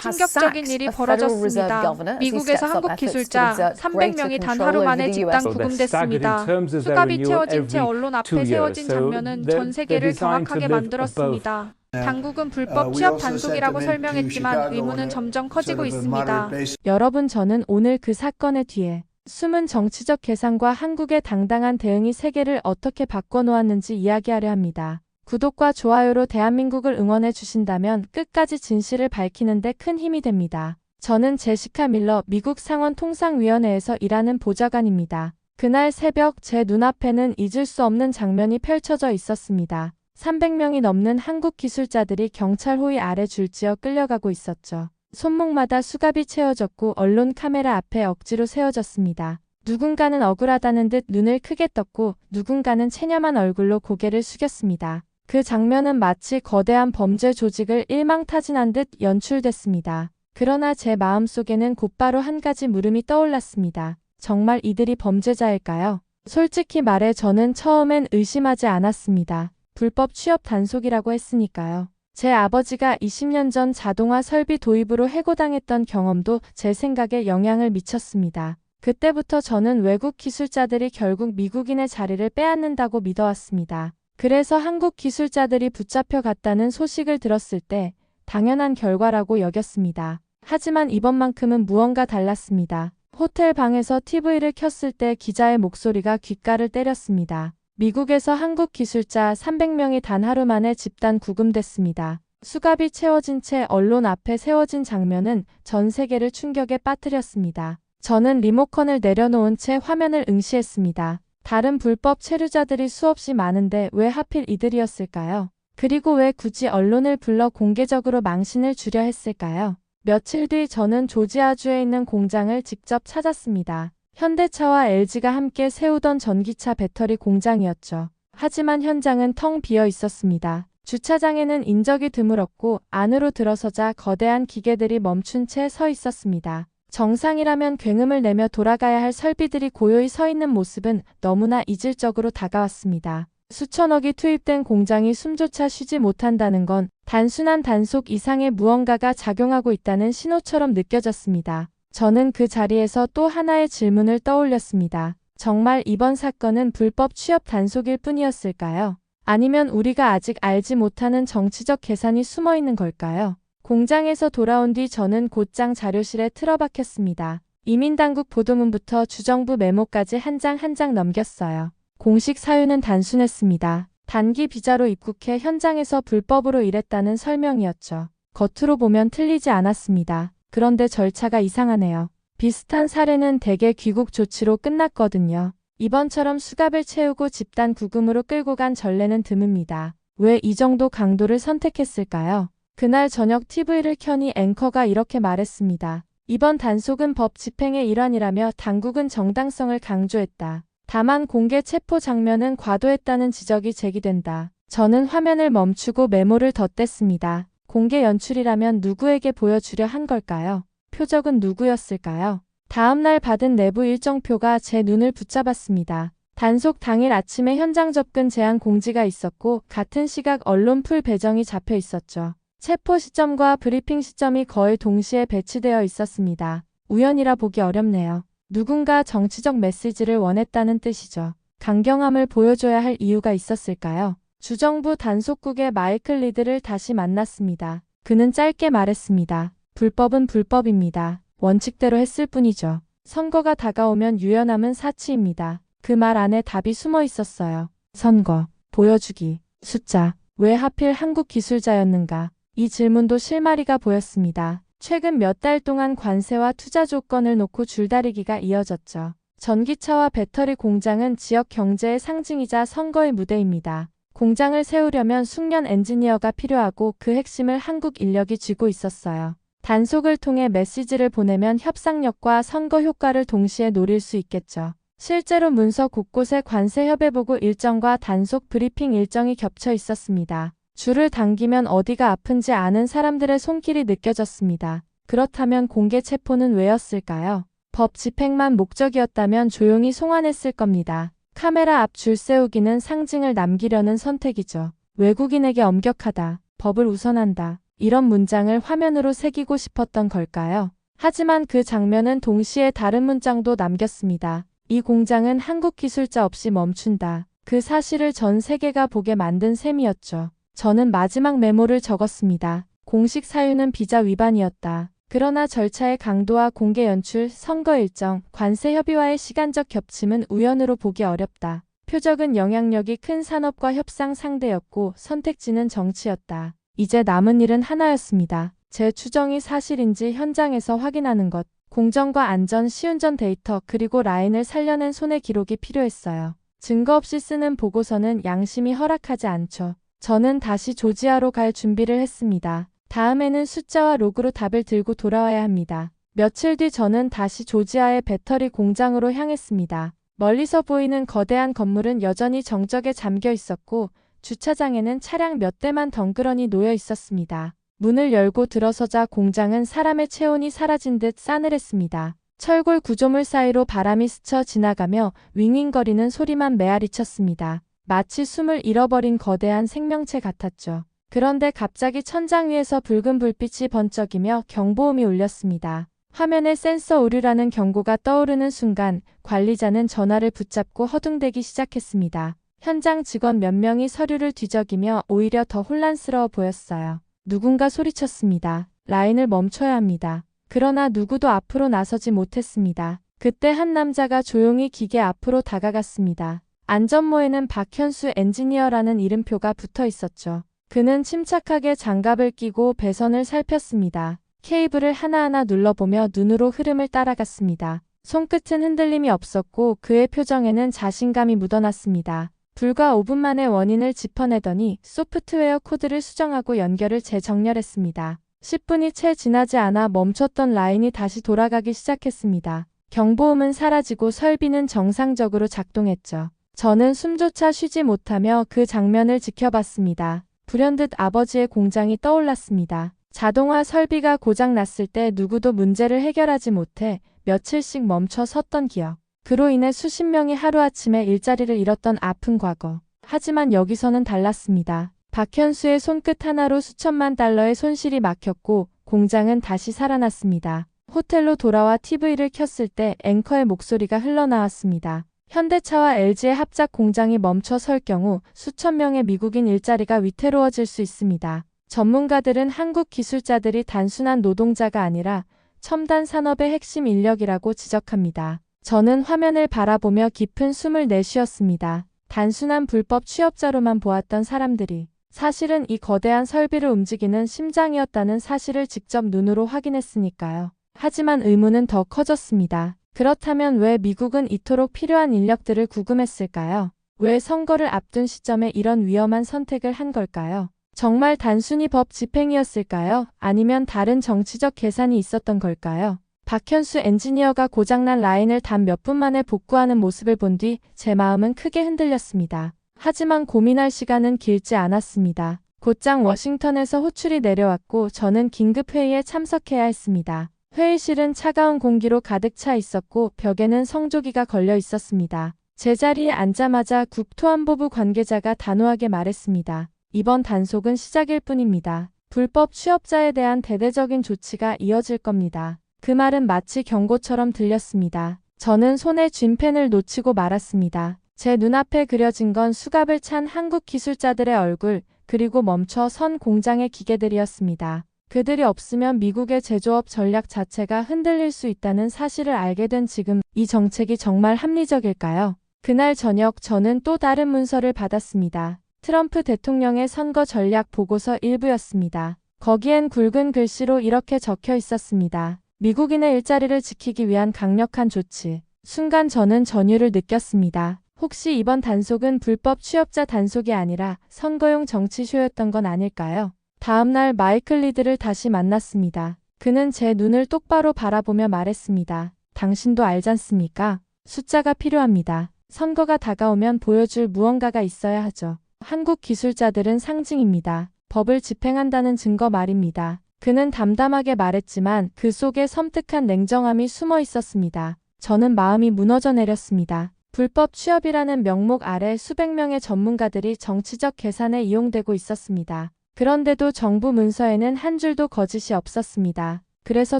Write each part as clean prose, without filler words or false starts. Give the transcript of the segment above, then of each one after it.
충격적인 일이 벌어졌습니다. 미국에서 한국 기술자 300명이 단 하루 만에 집단 구금됐습니다. 수갑이 채워진 채 언론 앞에 세워진 장면은 전 세계를 경악하게 만들었습니다. 당국은 불법 취업 단속이라고 설명했지만 의문은 점점 커지고 있습니다. 여러분, 저는 오늘 그 사건의 뒤에 숨은 정치적 계산과 한국의 당당한 대응이 세계를 어떻게 바꿔놓았는지 이야기하려 합니다. 구독과 좋아요로 대한민국을 응원해 주신다면 끝까지 진실을 밝히는 데 큰 힘이 됩니다. 저는 제시카 밀러 미국 상원 통상위원회에서 일하는 보좌관입니다. 그날 새벽 제 눈앞에는 잊을 수 없는 장면이 펼쳐져 있었습니다. 300명이 넘는 한국 기술자들이 경찰 호위 아래 줄지어 끌려가고 있었죠. 손목마다 수갑이 채워졌고 언론 카메라 앞에 억지로 세워졌습니다. 누군가는 억울하다는 듯 눈을 크게 떴고 누군가는 체념한 얼굴로 고개를 숙였습니다. 그 장면은 마치 거대한 범죄 조직을 일망타진한 듯 연출됐습니다. 그러나 제 마음속에는 곧바로 한 가지 물음이 떠올랐습니다. 정말 이들이 범죄자일까요? 솔직히 말해 저는 처음엔 의심하지 않았습니다. 불법 취업 단속이라고 했으니까요. 제 아버지가 20년 전 자동화 설비 도입으로 해고당했던 경험도 제 생각에 영향을 미쳤습니다. 그때부터 저는 외국 기술자들이 결국 미국인의 자리를 빼앗는다고 믿어왔습니다. 그래서 한국 기술자들이 붙잡혀 갔다는 소식을 들었을 때 당연한 결과라고 여겼습니다. 하지만 이번만큼은 무언가 달랐습니다. 호텔 방에서 TV를 켰을 때 기자의 목소리가 귓가를 때렸습니다. 미국에서 한국 기술자 300명이 단 하루 만에 집단 구금됐습니다. 수갑이 채워진 채 언론 앞에 세워진 장면은 전 세계를 충격에 빠뜨렸습니다. 저는 리모컨을 내려놓은 채 화면을 응시했습니다. 다른 불법 체류자들이 수없이 많은데 왜 하필 이들이었을까요? 그리고 왜 굳이 언론을 불러 공개적으로 망신을 주려 했을까요? 며칠 뒤 저는 조지아주에 있는 공장을 직접 찾았습니다. 현대차와 LG가 함께 세우던 전기차 배터리 공장이었죠. 하지만 현장은 텅 비어 있었습니다. 주차장에는 인적이 드물었고 안으로 들어서자 거대한 기계들이 멈춘 채 서 있었습니다. 정상이라면 굉음을 내며 돌아가야 할 설비들이 고요히 서 있는 모습은 너무나 이질적으로 다가왔습니다. 수천억이 투입된 공장이 숨조차 쉬지 못한다는 건 단순한 단속 이상의 무언가가 작용하고 있다는 신호처럼 느껴졌습니다. 저는 그 자리에서 또 하나의 질문을 떠올렸습니다. 정말 이번 사건은 불법 취업 단속일 뿐이었을까요? 아니면 우리가 아직 알지 못하는 정치적 계산이 숨어 있는 걸까요? 공장에서 돌아온 뒤 저는 곧장 자료실에 틀어박혔습니다. 이민당국 보도문부터 주정부 메모까지 한 장 한 장 넘겼어요. 공식 사유는 단순했습니다. 단기 비자로 입국해 현장에서 불법으로 일했다는 설명이었죠. 겉으로 보면 틀리지 않았습니다. 그런데 절차가 이상하네요. 비슷한 사례는 대개 귀국 조치로 끝났거든요. 이번처럼 수갑을 채우고 집단 구금으로 끌고 간 전례는 드뭅니다. 왜 이 정도 강도를 선택했을까요? 그날 저녁 TV를 켜니 앵커가 이렇게 말했습니다. 이번 단속은 법 집행의 일환이라며 당국은 정당성을 강조했다. 다만 공개 체포 장면은 과도했다는 지적이 제기된다. 저는 화면을 멈추고 메모를 덧댔습니다. 공개 연출이라면 누구에게 보여주려 한 걸까요? 표적은 누구였을까요? 다음 날 받은 내부 일정표가 제 눈을 붙잡았습니다. 단속 당일 아침에 현장 접근 제한 공지가 있었고 같은 시각 언론 풀 배정이 잡혀 있었죠. 체포 시점과 브리핑 시점이 거의 동시에 배치되어 있었습니다. 우연이라 보기 어렵네요. 누군가 정치적 메시지를 원했다는 뜻이죠. 강경함을 보여줘야 할 이유가 있었을까요? 주정부 단속국의 마이클 리드를 다시 만났습니다. 그는 짧게 말했습니다. 불법은 불법입니다. 원칙대로 했을 뿐이죠. 선거가 다가오면 유연함은 사치입니다. 그 말 안에 답이 숨어 있었어요. 선거, 보여주기, 숫자, 왜 하필 한국 기술자였는가? 이 질문도 실마리가 보였습니다. 최근 몇 달 동안 관세와 투자 조건을 놓고 줄다리기가 이어졌죠. 전기차와 배터리 공장은 지역 경제의 상징이자 선거의 무대입니다. 공장을 세우려면 숙련 엔지니어가 필요하고 그 핵심을 한국 인력이 쥐고 있었어요. 단속을 통해 메시지를 보내면 협상력과 선거 효과를 동시에 노릴 수 있겠죠. 실제로 문서 곳곳에 관세 협의보고 일정과 단속 브리핑 일정이 겹쳐 있었습니다. 줄을 당기면 어디가 아픈지 아는 사람들의 손길이 느껴졌습니다. 그렇다면 공개 체포는 왜였을까요? 법 집행만 목적이었다면 조용히 송환했을 겁니다. 카메라 앞 줄 세우기는 상징을 남기려는 선택이죠. 외국인에게 엄격하다, 법을 우선한다. 이런 문장을 화면으로 새기고 싶었던 걸까요? 하지만 그 장면은 동시에 다른 문장도 남겼습니다. 이 공장은 한국 기술자 없이 멈춘다. 그 사실을 전 세계가 보게 만든 셈이었죠. 저는 마지막 메모를 적었습니다. 공식 사유는 비자 위반이었다. 그러나 절차의 강도와 공개 연출, 선거 일정, 관세 협의와의 시간적 겹침은 우연으로 보기 어렵다. 표적은 영향력이 큰 산업과 협상 상대였고 선택지는 정치였다. 이제 남은 일은 하나였습니다. 제 추정이 사실인지 현장에서 확인하는 것. 공정과 안전, 시운전 데이터, 그리고 라인을 살려낸 손의 기록이 필요했어요. 증거 없이 쓰는 보고서는 양심이 허락하지 않죠. 저는 다시 조지아로 갈 준비를 했습니다. 다음에는 숫자와 로그로 답을 들고 돌아와야 합니다. 며칠 뒤 저는 다시 조지아의 배터리 공장으로 향했습니다. 멀리서 보이는 거대한 건물은 여전히 정적에 잠겨 있었고 주차장에는 차량 몇 대만 덩그러니 놓여 있었습니다. 문을 열고 들어서자 공장은 사람의 체온이 사라진 듯 싸늘했습니다. 철골 구조물 사이로 바람이 스쳐 지나가며 윙윙거리는 소리만 메아리쳤습니다. 마치 숨을 잃어버린 거대한 생명체 같았죠. 그런데 갑자기 천장 위에서 붉은 불빛이 번쩍이며 경보음이 울렸습니다. 화면에 센서 오류라는 경고가 떠오르는 순간 관리자는 전화를 붙잡고 허둥대기 시작했습니다. 현장 직원 몇 명이 서류를 뒤적이며 오히려 더 혼란스러워 보였어요. 누군가 소리쳤습니다. 라인을 멈춰야 합니다. 그러나 누구도 앞으로 나서지 못했습니다. 그때 한 남자가 조용히 기계 앞으로 다가갔습니다. 안전모에는 박현수 엔지니어라는 이름표가 붙어 있었죠. 그는 침착하게 장갑을 끼고 배선을 살폈습니다. 케이블을 하나하나 눌러보며 눈으로 흐름을 따라갔습니다. 손끝은 흔들림이 없었고 그의 표정에는 자신감이 묻어났습니다. 불과 5분 만에 원인을 짚어내더니 소프트웨어 코드를 수정하고 연결을 재정렬했습니다. 10분이 채 지나지 않아 멈췄던 라인이 다시 돌아가기 시작했습니다. 경보음은 사라지고 설비는 정상적으로 작동했죠. 저는 숨조차 쉬지 못하며 그 장면을 지켜봤습니다. 불현듯 아버지의 공장이 떠올랐습니다. 자동화 설비가 고장났을 때 누구도 문제를 해결하지 못해 며칠씩 멈춰 섰던 기억. 그로 인해 수십 명이 하루아침에 일자리를 잃었던 아픈 과거. 하지만 여기서는 달랐습니다. 박현수의 손끝 하나로 수천만 달러의 손실이 막혔고 공장은 다시 살아났습니다. 호텔로 돌아와 TV를 켰을 때 앵커의 목소리가 흘러나왔습니다. 현대차와 LG의 합작 공장이 멈춰 설 경우 수천 명의 미국인 일자리가 위태로워질 수 있습니다. 전문가들은 한국 기술자들이 단순한 노동자가 아니라 첨단 산업의 핵심 인력이라고 지적합니다. 저는 화면을 바라보며 깊은 숨을 내쉬었습니다. 단순한 불법 취업자로만 보았던 사람들이 사실은 이 거대한 설비를 움직이는 심장이었다는 사실을 직접 눈으로 확인했으니까요. 하지만 의문은 더 커졌습니다. 그렇다면 왜 미국은 이토록 필요한 인력들을 구금했을까요? 왜 선거를 앞둔 시점에 이런 위험한 선택을 한 걸까요? 정말 단순히 법 집행이었을까요? 아니면 다른 정치적 계산이 있었던 걸까요? 박현수 엔지니어가 고장난 라인을 단 몇 분 만에 복구하는 모습을 본 뒤 제 마음은 크게 흔들렸습니다. 하지만 고민할 시간은 길지 않았습니다. 곧장 워싱턴에서 호출이 내려왔고 저는 긴급 회의에 참석해야 했습니다. 회의실은 차가운 공기로 가득 차 있었고 벽에는 성조기가 걸려 있었습니다. 제 자리에 앉자마자 국토안보부 관계자가 단호하게 말했습니다. 이번 단속은 시작일 뿐입니다. 불법 취업자에 대한 대대적인 조치가 이어질 겁니다. 그 말은 마치 경고처럼 들렸습니다. 저는 손에 쥔 펜을 놓치고 말았습니다. 제 눈앞에 그려진 건 수갑을 찬 한국 기술자들의 얼굴, 그리고 멈춰 선 공장의 기계들이었습니다. 그들이 없으면 미국의 제조업 전략 자체가 흔들릴 수 있다는 사실을 알게 된 지금 이 정책이 정말 합리적일까요? 그날 저녁 저는 또 다른 문서를 받았습니다. 트럼프 대통령의 선거 전략 보고서 일부였습니다. 거기엔 굵은 글씨로 이렇게 적혀 있었습니다. 미국인의 일자리를 지키기 위한 강력한 조치. 순간 저는 전율을 느꼈습니다. 혹시 이번 단속은 불법 취업자 단속이 아니라 선거용 정치쇼였던 건 아닐까요? 다음날 마이클 리드를 다시 만났습니다. 그는 제 눈을 똑바로 바라보며 말했습니다. 당신도 알잖습니까? 숫자가 필요합니다. 선거가 다가오면 보여줄 무언가가 있어야 하죠. 한국 기술자들은 상징입니다. 법을 집행한다는 증거 말입니다. 그는 담담하게 말했지만 그 속에 섬뜩한 냉정함이 숨어 있었습니다. 저는 마음이 무너져 내렸습니다. 불법 취업이라는 명목 아래 수백 명의 전문가들이 정치적 계산에 이용되고 있었습니다. 그런데도 정부 문서에는 한 줄도 거짓이 없었습니다. 그래서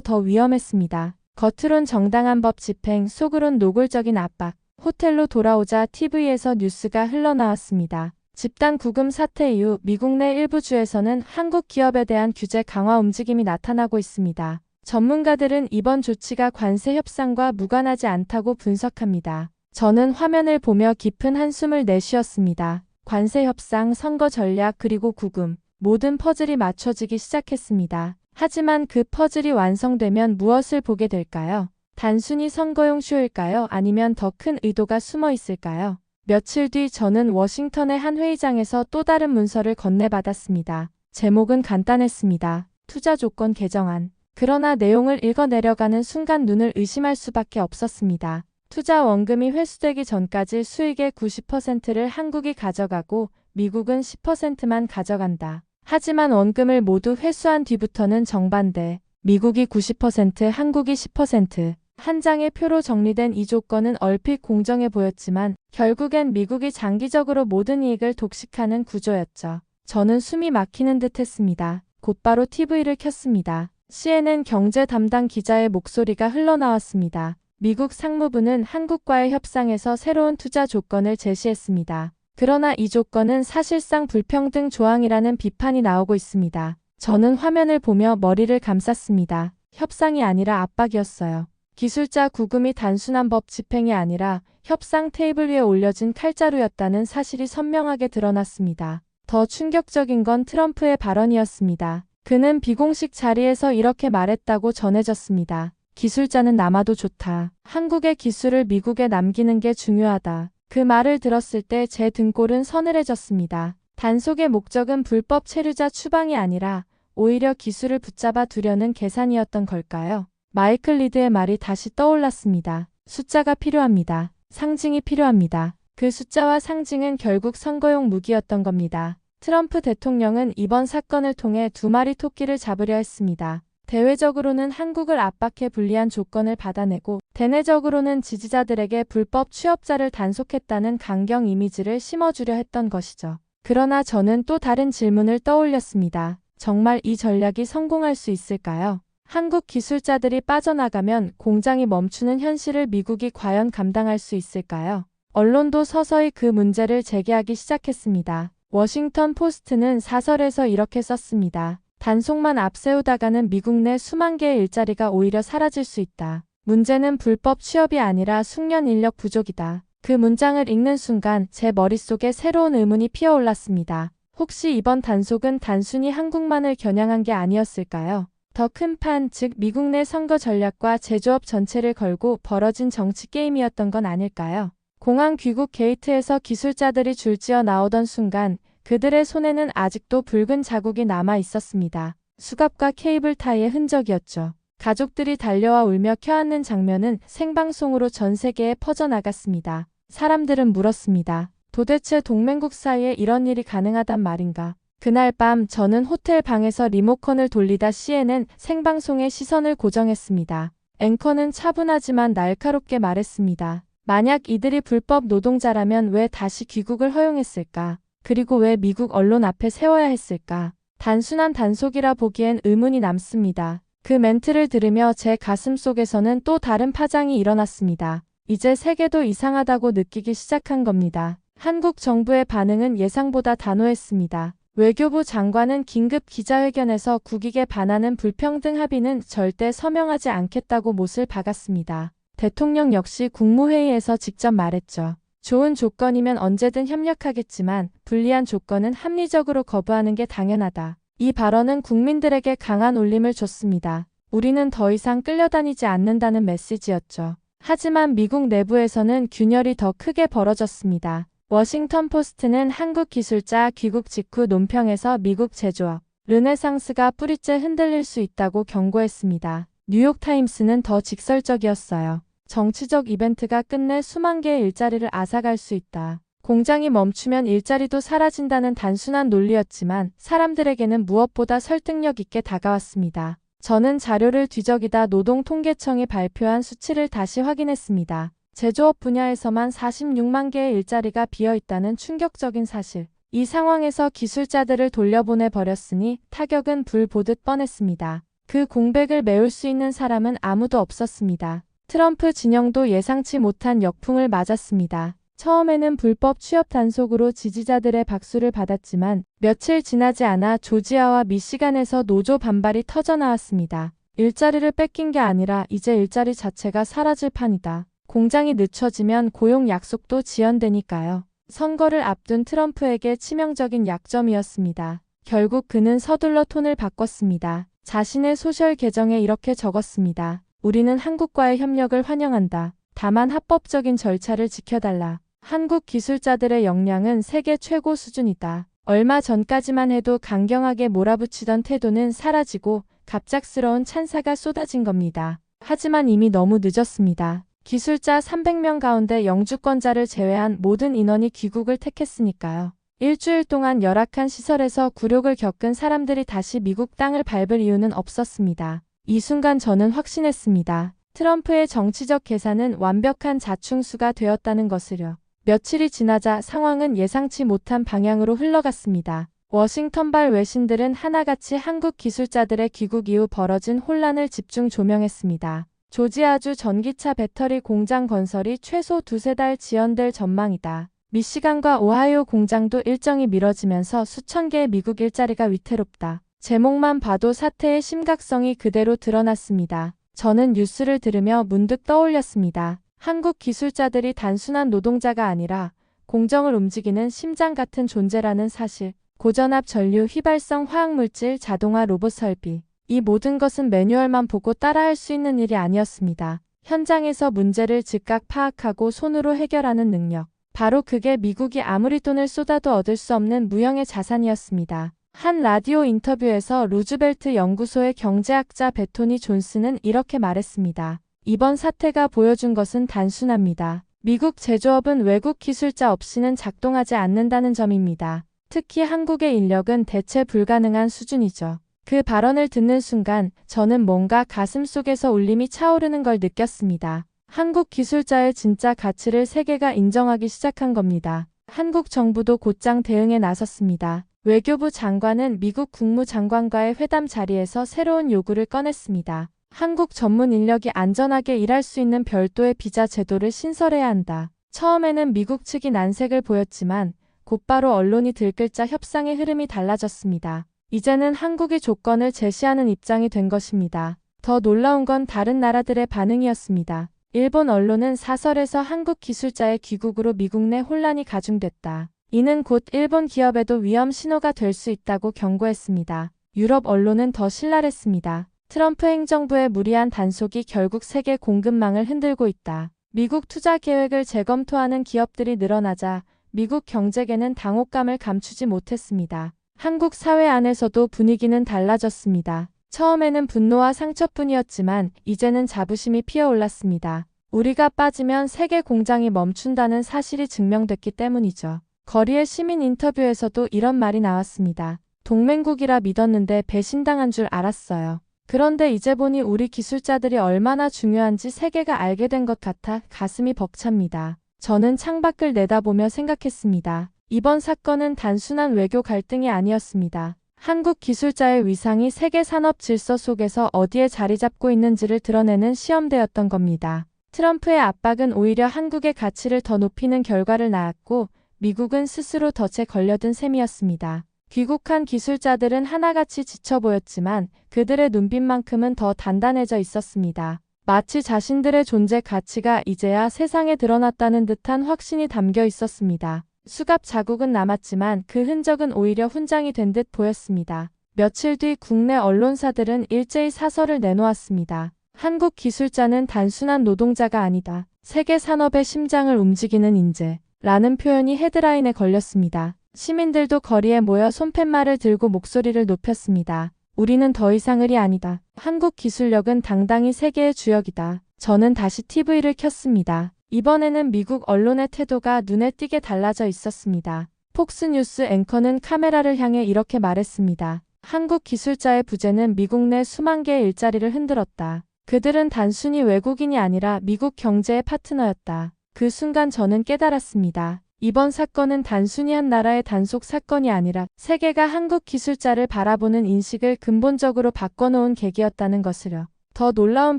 더 위험했습니다. 겉으론 정당한 법 집행, 속으론 노골적인 압박. 호텔로 돌아오자 TV에서 뉴스가 흘러나왔습니다. 집단 구금 사태 이후 미국 내 일부 주에서는 한국 기업에 대한 규제 강화 움직임이 나타나고 있습니다. 전문가들은 이번 조치가 관세 협상과 무관하지 않다고 분석합니다. 저는 화면을 보며 깊은 한숨을 내쉬었습니다. 관세 협상, 선거 전략, 그리고 구금. 모든 퍼즐이 맞춰지기 시작했습니다. 하지만 그 퍼즐이 완성되면 무엇을 보게 될까요? 단순히 선거용 쇼일까요? 아니면 더 큰 의도가 숨어 있을까요? 며칠 뒤 저는 워싱턴의 한 회의장에서 또 다른 문서를 건네받았습니다. 제목은 간단했습니다. 투자 조건 개정안. 그러나 내용을 읽어 내려가는 순간 눈을 의심할 수밖에 없었습니다. 투자 원금이 회수되기 전까지 수익의 90%를 한국이 가져가고 미국은 10%만 가져간다. 하지만 원금을 모두 회수한 뒤부터는 정반대. 미국이 90%, 한국이 10%. 한 장의 표로 정리된 이 조건은 얼핏 공정해 보였지만 결국엔 미국이 장기적으로 모든 이익을 독식하는 구조였죠. 저는 숨이 막히는 듯 했습니다. 곧바로 TV를 켰습니다. CNN 경제 담당 기자의 목소리가 흘러나왔습니다. 미국 상무부는 한국과의 협상에서 새로운 투자 조건을 제시했습니다. 그러나 이 조건은 사실상 불평등 조항이라는 비판이 나오고 있습니다. 저는 화면을 보며 머리를 감쌌습니다. 협상이 아니라 압박이었어요. 기술자 구금이 단순한 법 집행이 아니라 협상 테이블 위에 올려진 칼자루였다는 사실이 선명하게 드러났습니다. 더 충격적인 건 트럼프의 발언이었습니다. 그는 비공식 자리에서 이렇게 말했다고 전해졌습니다. 기술자는 남아도 좋다. 한국의 기술을 미국에 남기는 게 중요하다. 그 말을 들었을 때 제 등골은 서늘해졌습니다. 단속의 목적은 불법 체류자 추방이 아니라 오히려 기술을 붙잡아 두려는 계산이었던 걸까요? 마이클 리드의 말이 다시 떠올랐습니다. 숫자가 필요합니다. 상징이 필요합니다. 그 숫자와 상징은 결국 선거용 무기였던 겁니다. 트럼프 대통령은 이번 사건을 통해 두 마리 토끼를 잡으려 했습니다. 대외적으로는 한국을 압박해 불리한 조건을 받아내고 대내적으로는 지지자들에게 불법 취업자를 단속했다는 강경 이미지를 심어주려 했던 것이죠. 그러나 저는 또 다른 질문을 떠올렸습니다. 정말 이 전략이 성공할 수 있을까요? 한국 기술자들이 빠져나가면 공장이 멈추는 현실을 미국이 과연 감당할 수 있을까요? 언론도 서서히 그 문제를 제기하기 시작했습니다. 워싱턴 포스트는 사설에서 이렇게 썼습니다. 단속만 앞세우다가는 미국 내 수만 개의 일자리가 오히려 사라질 수 있다. 문제는 불법 취업이 아니라 숙련 인력 부족이다. 그 문장을 읽는 순간 제 머릿속에 새로운 의문이 피어올랐습니다. 혹시 이번 단속은 단순히 한국만을 겨냥한 게 아니었을까요? 더 큰 판, 즉 미국 내 선거 전략과 제조업 전체를 걸고 벌어진 정치 게임이었던 건 아닐까요? 공항 귀국 게이트에서 기술자들이 줄지어 나오던 순간 그들의 손에는 아직도 붉은 자국이 남아 있었습니다. 수갑과 케이블 타이의 흔적이었죠. 가족들이 달려와 울며 켜안는 장면은 생방송으로 전 세계에 퍼져나갔습니다. 사람들은 물었습니다. 도대체 동맹국 사이에 이런 일이 가능하단 말인가? 그날 밤 저는 호텔 방에서 리모컨을 돌리다 CNN 생방송의 시선을 고정했습니다. 앵커는 차분하지만 날카롭게 말했습니다. 만약 이들이 불법 노동자라면 왜 다시 귀국을 허용했을까? 그리고 왜 미국 언론 앞에 세워야 했을까? 단순한 단속이라 보기엔 의문이 남습니다. 그 멘트를 들으며 제 가슴 속에서는 또 다른 파장이 일어났습니다. 이제 세계도 이상하다고 느끼기 시작한 겁니다. 한국 정부의 반응은 예상보다 단호했습니다. 외교부 장관은 긴급 기자회견에서 국익에 반하는 불평등 합의는 절대 서명하지 않겠다고 못을 박았습니다. 대통령 역시 국무회의에서 직접 말했죠. 좋은 조건이면 언제든 협력하겠지만 불리한 조건은 합리적으로 거부하는 게 당연하다. 이 발언은 국민들에게 강한 울림을 줬습니다. 우리는 더 이상 끌려다니지 않는다는 메시지였죠. 하지만 미국 내부에서는 균열이 더 크게 벌어졌습니다. 워싱턴 포스트는 한국 기술자 귀국 직후 논평에서 미국 제조업, 르네상스가 뿌리째 흔들릴 수 있다고 경고했습니다. 뉴욕타임스는 더 직설적이었어요. 정치적 이벤트가 끝내 수만 개의 일자리를 앗아갈 수 있다. 공장이 멈추면 일자리도 사라진다는 단순한 논리였지만 사람들에게는 무엇보다 설득력 있게 다가왔습니다. 저는 자료를 뒤적이다 노동통계청이 발표한 수치를 다시 확인했습니다. 제조업 분야에서만 46만 개의 일자리가 비어있다는 충격적인 사실. 이 상황에서 기술자들을 돌려보내 버렸으니 타격은 불 보듯 뻔했습니다. 그 공백을 메울 수 있는 사람은 아무도 없었습니다. 트럼프 진영도 예상치 못한 역풍을 맞았습니다. 처음에는 불법 취업 단속으로 지지자들의 박수를 받았지만 며칠 지나지 않아 조지아와 미시간에서 노조 반발이 터져나왔습니다. 일자리를 뺏긴 게 아니라 이제 일자리 자체가 사라질 판이다. 공장이 늦춰지면 고용 약속도 지연되니까요. 선거를 앞둔 트럼프에게 치명적인 약점이었습니다. 결국 그는 서둘러 톤을 바꿨습니다. 자신의 소셜 계정에 이렇게 적었습니다. 우리는 한국과의 협력을 환영한다. 다만 합법적인 절차를 지켜달라. 한국 기술자들의 역량은 세계 최고 수준이다. 얼마 전까지만 해도 강경하게 몰아붙이던 태도는 사라지고 갑작스러운 찬사가 쏟아진 겁니다. 하지만 이미 너무 늦었습니다. 기술자 300명 가운데 영주권자를 제외한 모든 인원이 귀국을 택했으니까요. 일주일 동안 열악한 시설에서 굴욕을 겪은 사람들이 다시 미국 땅을 밟을 이유는 없었습니다. 이 순간 저는 확신했습니다. 트럼프의 정치적 계산은 완벽한 자충수가 되었다는 것을요. 며칠이 지나자 상황은 예상치 못한 방향으로 흘러갔습니다. 워싱턴발 외신들은 하나같이 한국 기술자들의 귀국 이후 벌어진 혼란을 집중 조명했습니다. 조지아주 전기차 배터리 공장 건설이 최소 2~3달 지연될 전망이다. 미시간과 오하이오 공장도 일정이 미뤄지면서 수천 개의 미국 일자리가 위태롭다. 제목만 봐도 사태의 심각성이 그대로 드러났습니다. 저는 뉴스를 들으며 문득 떠올렸습니다. 한국 기술자들이 단순한 노동자가 아니라 공정을 움직이는 심장 같은 존재라는 사실. 고전압 전류, 휘발성 화학물질, 자동화 로봇 설비. 이 모든 것은 매뉴얼만 보고 따라할 수 있는 일이 아니었습니다. 현장에서 문제를 즉각 파악하고 손으로 해결하는 능력. 바로 그게 미국이 아무리 돈을 쏟아도 얻을 수 없는 무형의 자산이었습니다. 한 라디오 인터뷰에서 루즈벨트 연구소의 경제학자 베토니 존슨은 이렇게 말했습니다. 이번 사태가 보여준 것은 단순합니다. 미국 제조업은 외국 기술자 없이는 작동하지 않는다는 점입니다. 특히 한국의 인력은 대체 불가능한 수준이죠. 그 발언을 듣는 순간 저는 뭔가 가슴속에서 울림이 차오르는 걸 느꼈습니다. 한국 기술자의 진짜 가치를 세계가 인정하기 시작한 겁니다. 한국 정부도 곧장 대응에 나섰습니다. 외교부 장관은 미국 국무장관과의 회담 자리에서 새로운 요구를 꺼냈습니다. 한국 전문 인력이 안전하게 일할 수 있는 별도의 비자 제도를 신설해야 한다. 처음에는 미국 측이 난색을 보였지만 곧바로 언론이 들끓자 협상의 흐름이 달라졌습니다. 이제는 한국이 조건을 제시하는 입장이 된 것입니다. 더 놀라운 건 다른 나라들의 반응이었습니다. 일본 언론은 사설에서 한국 기술자의 귀국으로 미국 내 혼란이 가중됐다. 이는 곧 일본 기업에도 위험 신호가 될 수 있다고 경고했습니다. 유럽 언론은 더 신랄했습니다. 트럼프 행정부의 무리한 단속이 결국 세계 공급망을 흔들고 있다. 미국 투자 계획을 재검토하는 기업들이 늘어나자 미국 경제계는 당혹감을 감추지 못했습니다. 한국 사회 안에서도 분위기는 달라졌습니다. 처음에는 분노와 상처뿐이었지만 이제는 자부심이 피어올랐습니다. 우리가 빠지면 세계 공장이 멈춘다는 사실이 증명됐기 때문이죠. 거리의 시민 인터뷰에서도 이런 말이 나왔습니다. 동맹국이라 믿었는데 배신당한 줄 알았어요. 그런데 이제 보니 우리 기술자들이 얼마나 중요한지 세계가 알게 된 것 같아 가슴이 벅찹니다. 저는 창밖을 내다보며 생각했습니다. 이번 사건은 단순한 외교 갈등이 아니었습니다. 한국 기술자의 위상이 세계 산업 질서 속에서 어디에 자리 잡고 있는지를 드러내는 시험대였던 겁니다. 트럼프의 압박은 오히려 한국의 가치를 더 높이는 결과를 낳았고 미국은 스스로 덫에 걸려든 셈이었습니다. 귀국한 기술자들은 하나같이 지쳐 보였지만 그들의 눈빛만큼은 더 단단해져 있었습니다. 마치 자신들의 존재 가치가 이제야 세상에 드러났다는 듯한 확신이 담겨 있었습니다. 수갑 자국은 남았지만 그 흔적은 오히려 훈장이 된 듯 보였습니다. 며칠 뒤 국내 언론사들은 일제히 사설을 내놓았습니다. 한국 기술자는 단순한 노동자가 아니다. 세계 산업의 심장을 움직이는 인재. 라는 표현이 헤드라인에 걸렸습니다. 시민들도 거리에 모여 손팻말을 들고 목소리를 높였습니다. 우리는 더 이상 을이 아니다. 한국 기술력은 당당히 세계의 주역이다. 저는 다시 TV를 켰습니다. 이번에는 미국 언론의 태도가 눈에 띄게 달라져 있었습니다. 폭스뉴스 앵커는 카메라를 향해 이렇게 말했습니다. 한국 기술자의 부재는 미국 내 수만 개의 일자리를 흔들었다. 그들은 단순히 외국인이 아니라 미국 경제의 파트너였다. 그 순간 저는 깨달았습니다. 이번 사건은 단순히 한 나라의 단속 사건이 아니라 세계가 한국 기술자를 바라보는 인식을 근본적으로 바꿔놓은 계기였다는 것을요. 더 놀라운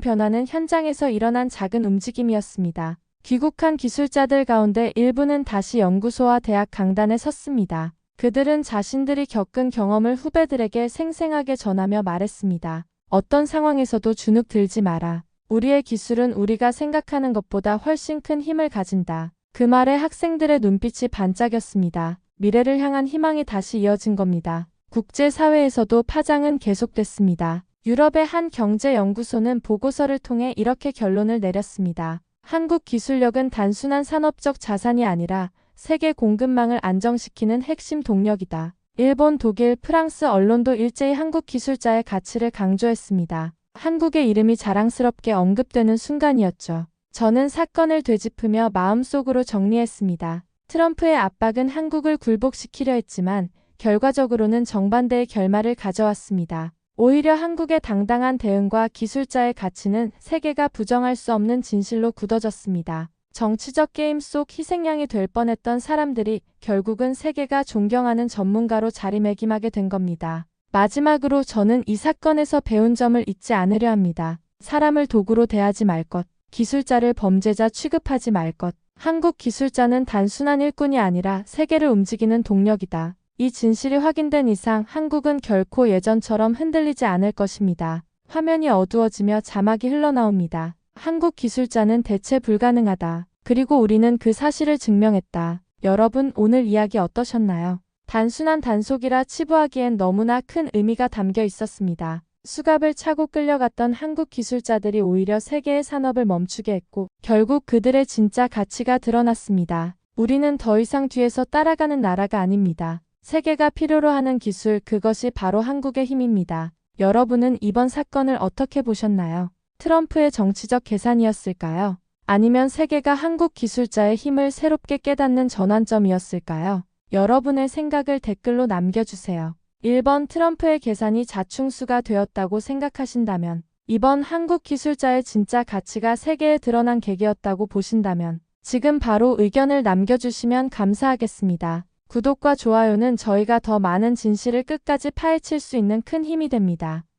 변화는 현장에서 일어난 작은 움직임이었습니다. 귀국한 기술자들 가운데 일부는 다시 연구소와 대학 강단에 섰습니다. 그들은 자신들이 겪은 경험을 후배들에게 생생하게 전하며 말했습니다. 어떤 상황에서도 주눅 들지 마라. 우리의 기술은 우리가 생각하는 것보다 훨씬 큰 힘을 가진다. 그 말에 학생들의 눈빛이 반짝였습니다. 미래를 향한 희망이 다시 이어진 겁니다. 국제사회에서도 파장은 계속됐습니다. 유럽의 한 경제연구소는 보고서를 통해 이렇게 결론을 내렸습니다. 한국 기술력은 단순한 산업적 자산이 아니라 세계 공급망을 안정시키는 핵심 동력이다. 일본, 독일, 프랑스 언론도 일제히 한국 기술자의 가치를 강조했습니다. 한국의 이름이 자랑스럽게 언급되는 순간이었죠. 저는 사건을 되짚으며 마음속으로 정리했습니다. 트럼프의 압박은 한국을 굴복시키려 했지만 결과적으로는 정반대의 결말을 가져왔습니다. 오히려 한국의 당당한 대응과 기술자의 가치는 세계가 부정할 수 없는 진실로 굳어졌습니다. 정치적 게임 속 희생양이 될 뻔했던 사람들이 결국은 세계가 존경하는 전문가로 자리매김하게 된 겁니다. 마지막으로 저는 이 사건에서 배운 점을 잊지 않으려 합니다. 사람을 도구로 대하지 말 것, 기술자를 범죄자 취급하지 말 것. 한국 기술자는 단순한 일꾼이 아니라 세계를 움직이는 동력이다. 이 진실이 확인된 이상 한국은 결코 예전처럼 흔들리지 않을 것입니다. 화면이 어두워지며 자막이 흘러나옵니다. 한국 기술자는 대체 불가능하다. 그리고 우리는 그 사실을 증명했다. 여러분, 오늘 이야기 어떠셨나요? 단순한 단속이라 치부하기엔 너무나 큰 의미가 담겨 있었습니다. 수갑을 차고 끌려갔던 한국 기술자들이 오히려 세계의 산업을 멈추게 했고 결국 그들의 진짜 가치가 드러났습니다. 우리는 더 이상 뒤에서 따라가는 나라가 아닙니다. 세계가 필요로 하는 기술, 그것이 바로 한국의 힘입니다. 여러분은 이번 사건을 어떻게 보셨나요? 트럼프의 정치적 계산이었을까요? 아니면 세계가 한국 기술자의 힘을 새롭게 깨닫는 전환점이었을까요? 여러분의 생각을 댓글로 남겨주세요. 1번 트럼프의 계산이 자충수가 되었다고 생각하신다면, 2번 한국 기술자의 진짜 가치가 세계에 드러난 계기였다고 보신다면, 지금 바로 의견을 남겨주시면 감사하겠습니다. 구독과 좋아요는 저희가 더 많은 진실을 끝까지 파헤칠 수 있는 큰 힘이 됩니다.